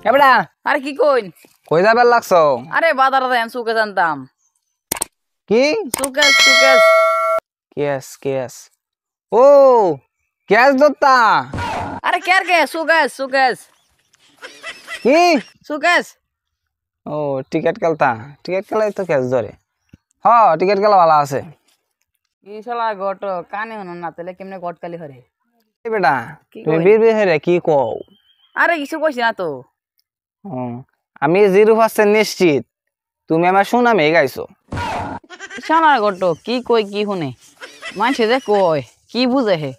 এবড়া আরে কি কইন কই যাবার লাগছো? আরে বাজারে যাই সুকে জানতাম কি সুকেস সুকেস কেস কেস ও কেস দত্তা আরে কের কে সুকেস সুকেস কি সুকেস ও টিকিট খেলাই তো কেস ধরে হ টিকিট খেলা ভালো আছে ই শালা গট কানে হন না তেলে কেমনে গটকালি হরে এই বেটা কি তুমি কই? বীর বীর হেরে কি কও? আরে কিছু কইছি না তো ও, আমি 0% নিশ্চিত তুমি আমার সুনামে গাইছো। শালা গট কি কই কি শুনে মানছে যে কই কি বুঝে হে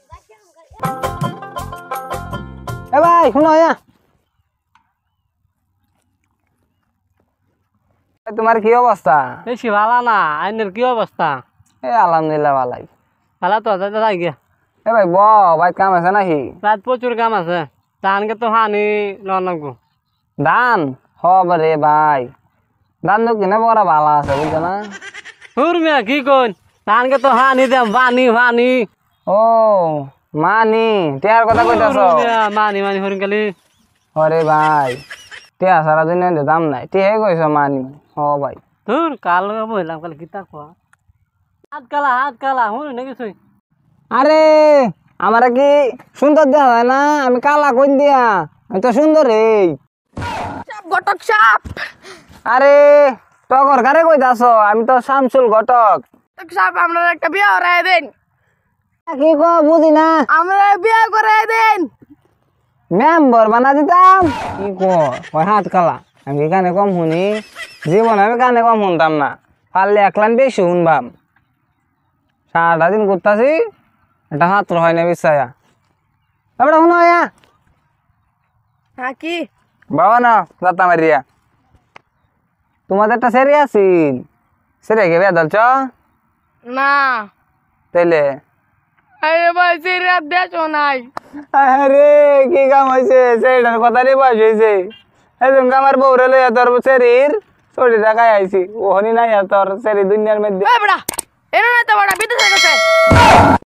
এ ভাই শুনো তোমার কি অবস্থা? বেশি ভালো না আইনের কি অবস্থা? আলহামদুলিল্লাহ ভালাই। ভালো তো যাইতে যাই গিয়া এ ভাই ভাই কাম আছে নাকি? রাত প্রচুর কাম আছে ধানকে তো হানি লাগবো ধান রে ভাই ধান তো কিনে বড় ভালো আছে বুঝছো না? হুর মিয়া কি কইন ধানকে তো হানি দেম পানি পানি ও মানি টিয়ার কথা কইতাছ? মানি মানি হরিণ কালি আরে ভাই টিয়া সারা দিন দাম নাই টিয়াই কইছ মানি ভাই ধুর কাল বললাম কাল গীতা খোয়া হাত কালা হুন নাকি শুই আরে আমার কি সুন্দর দেখা যায় না? আমি কালা কই দিয়া আমি তো সুন্দর রে। চাপ গটক চাপ আরে টগর কারে কইতাছ? আমি তো শামসুল ঘটক। চাপ আমরা একটা বিয়া করাই দেন কি কো বুঝি না? আমরা বিয়া করাই দেন মেম্বার বানা দিতাম। কি কো ওই হাত কালা আমি কানে কম শুনি জীবন আমি কানে কম শুনতাম না পারলে একলান বেশি শুনবাম সারাটা দিন ঘুরতাছি এটা হাত হয় না বিশ্বায়া এবার শুনো হ্যাঁ কি বাবা না যাতা মারিয়া তোমাদের একটা সেরি আছিল সেরে কে বেদল চ না তাইলে আরে ভাই সেই রাত দেছো নাই আরে কি কাম হয়েছে সেটার কথা রে বয়স হয়েছে এজন আমার বউরে লইয়া তোর শরীর চড়ি টাকায় আইছি ওহনি নাই আর তোর শরীর দুনিয়ার মধ্যে এ বড়া এনো না তো বড়া বিদেশে গেছে